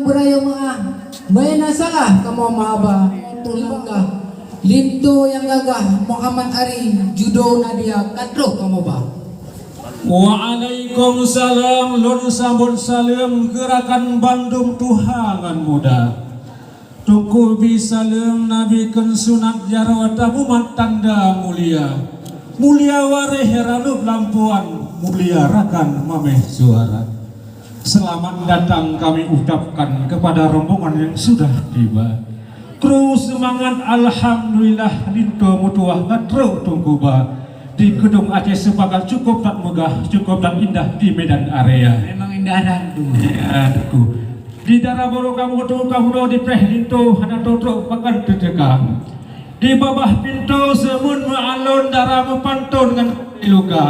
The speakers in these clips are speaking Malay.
beraya maah. May nasalah kamu mahaba tulibangga. Linto yang gagah Muhammad Ari judo Nadia kadro kamu ba. Waalaikumsalam. Lun sambut salam gerakan Bandung Tuhangan Muda. Tuku bisalam Nabi ken sunat jarawata mumat tanda mulia. Mulia wareh ralup lampuan, mulia rakan mameh suara. Selamat datang kami ucapkan kepada rombongan yang sudah tiba. Terus semangat alhamdulillah linto mutuah ngatro tunggu ba. Di gedung Aceh sepakat cukup tak megah, cukup tak indah di medan area. Memang indah dan Ya, tuku. Di darah boro kamu tu kamu di preh linto hana totro pakan terdekat. Di bawah pintu semun maalon darah mepantun dengan luka.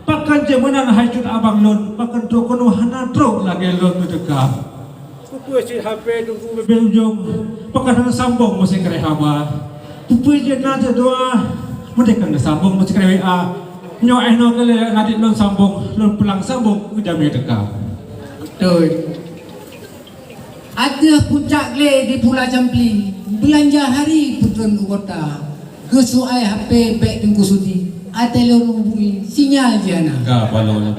Pakan jemunan hajut abang lon, pakan tu kono hana tro lagi lon terdekat. Kupu si HP tunggu beljong, pakan sambung masih kere haba. Kupu je nanti doa. Mereka kena sambung masih kena WA. Nyo kali ngadik lon sambung, lon pulang sambung udah mereka. betul. Ada puncak le di Pulau Jampling. Belanja hari putun kota. Kesuai HP baik tengku sudi. Ada lon hubungi sinyal jana. Enggak balon.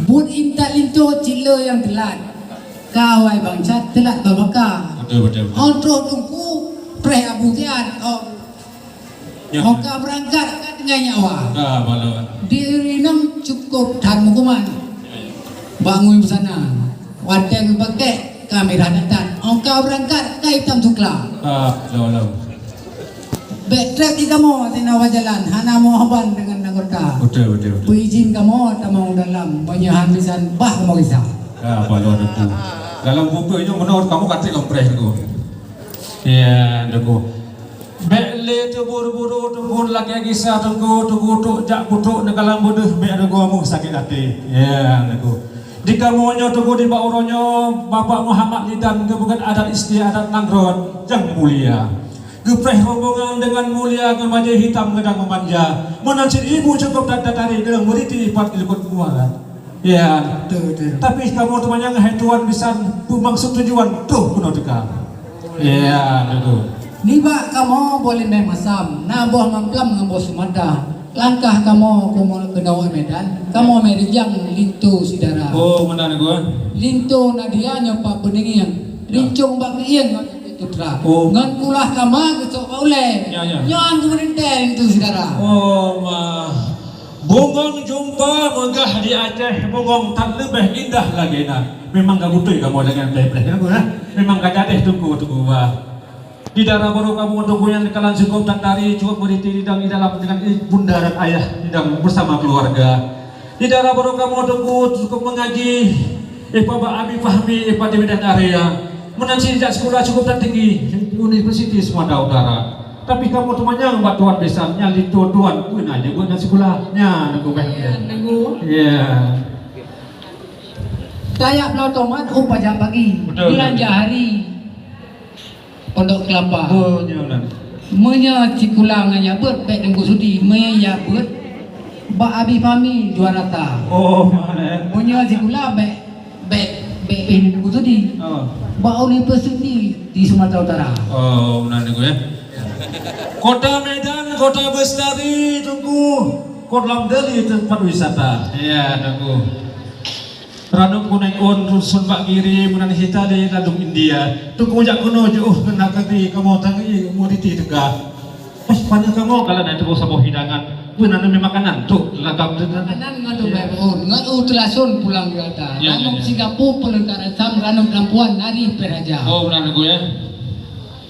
Bud intak linto cilo yang telat. Kawai bangsa telat berbakar. Betul. Ontro tungku pre abu tiat. Hoka berangkat dengan nyawa. Enggak balon. Di Rinam cukup dan hukuman. Bangun bersana. Wadah pakai kamera datang. Hoka berangkat kaitan tukla. Balon. Backtrack di kamu tinawa jalan. Hana mau haban dengan anggota. Betul. Izin kamu tamau dalam banyahan lisan bah kamu kisah. Balon aku. Dalam buku itu menurut kamu kata lompreh aku. Ya, aku. Bele tu buru-buru tunggu lagi kisah tunggu tuk jak putuk nekalang bodoh be ada gua mau sakit hati. Ya, aku. Di kamunya tunggu di bauronyo Bapak Muhammad Lidan bukan adat istiadat Nangron yang mulia. Gepreh rombongan dengan mulia kemaja hitam gedang memanja. Menancir ibu cukup datari dengan meriti ipat ilkut muara. Ya, Betul. tapi kamu temannya ngehetuan bisa maksud tujuan tuh kuno dekam. Ya, betul. Niba kamu boleh main masam. Nabuah mamplam ngambo Sumada. Langkah kamu ke Dawa Medan. Kamu merijang linto sidara. Oh, mana gua? Linto Nadia nyopa beningian. Rincung bak iang tutra. Oh. Ngan kulah kama kesok oleh. Ya. Nyan kemudian linto sidara. Oh, mah. Bongong jumpa megah di Aceh, bongong tak lebih indah lagi nak. Memang gak butuh kamu dengan play-play aku nah. Memang gak jadeh tunggu bah. Di darah baru kamu tunggu yang dikalan cukup tak dari cukup beriti di dalam dengan bunda dan ayah di dalam bersama keluarga. Di darah baru kamu tunggu cukup mengaji. Baba Abi Fahmi, di medan area. Menansi sejak sekolah cukup tak tinggi Universitas Sumatera Utara. Tapi kamu temannya mbak tuan besarnya linto tuan pun aja gua nasi sekolahnya nunggu ya. Kayak pelotoman pajak pagi. Betul. Belanja hari. Pondok Kelapa. Oh, nyolan. Menya cikulangannya ber baik dengan sudi. Menya ber Ba Abi Fahmi juara ta. Oh, mana? Menya cikula baik dengan sudi. Oh. Ba Universiti di Sumatera Utara. Oh, mana gue ya? Kota Medan, Kota Bestari, tunggu. Kota Lamdeli tempat wisata. Iya, tunggu. Ranum kuning on rusun Pak Giri munan hita di Landung India. Tunggu jak kuno jauh kena kaki kamu tangi muriti tegak. Banyak kamu kalau nanti bawa sebuah hidangan. Benar memang makanan tuh lagam tu. Kanan ngadu baikun, ngadu telasun pulang ke atas. Ya. Ranum Singapura pelengkaran sam, ranum Lampuan nari peraja. Oh, benar gue ya.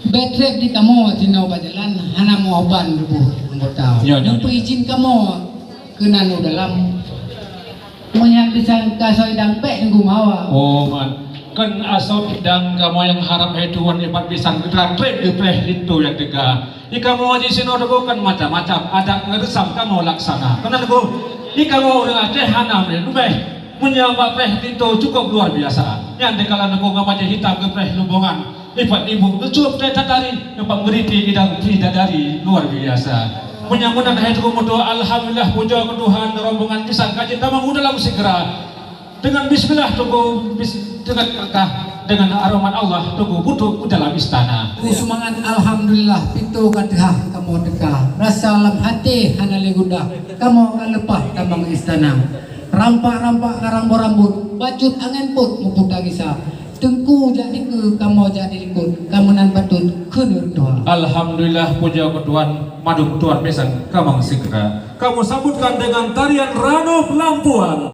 Betrek di kamu tinau bajalan, hana mau ban rubuh anggota. Ya. Yang izin kamu kena nu dalam. Menya bisa kasoi dampek nunggu mawa. Oh, man. Kan asal dan kamu yang harap hetuan ibat bisa ngetrek di preh itu yang tegak. Ika mau di sini kan macam-macam. Ada ngeresam kamu laksana. Karena aku, ika mau orang Aceh hanam ni, lebih menyambak preh itu cukup luar biasa. Yang dekalan aku ngamaja hitam ke preh lubungan. Ibat ibu, cukup tadi nampak meriti idang dari luar biasa. Menyambutkan hari itu berdoa alhamdulillah puja ke Tuhan rombongan pisang kaji tamang udah langsung segera dengan bismillah tunggu dengan kakak dengan aroma Allah tunggu butuh ke dalam istana. Ku semangat alhamdulillah pintu kadehah kamu dekah. Rasa alam hati hanale gundah. Kamu akan lepas tambang istana. Rampak-rampak karang rambut, bacut angin put muputa kisah. Tengku jadi ke kamu jadi ikut. Kamu nan patut kenur doa. Alhamdulillah puja ketuan madu ketuan pesan kamang segera. Kamu sambutkan dengan tarian Rano Lampuan.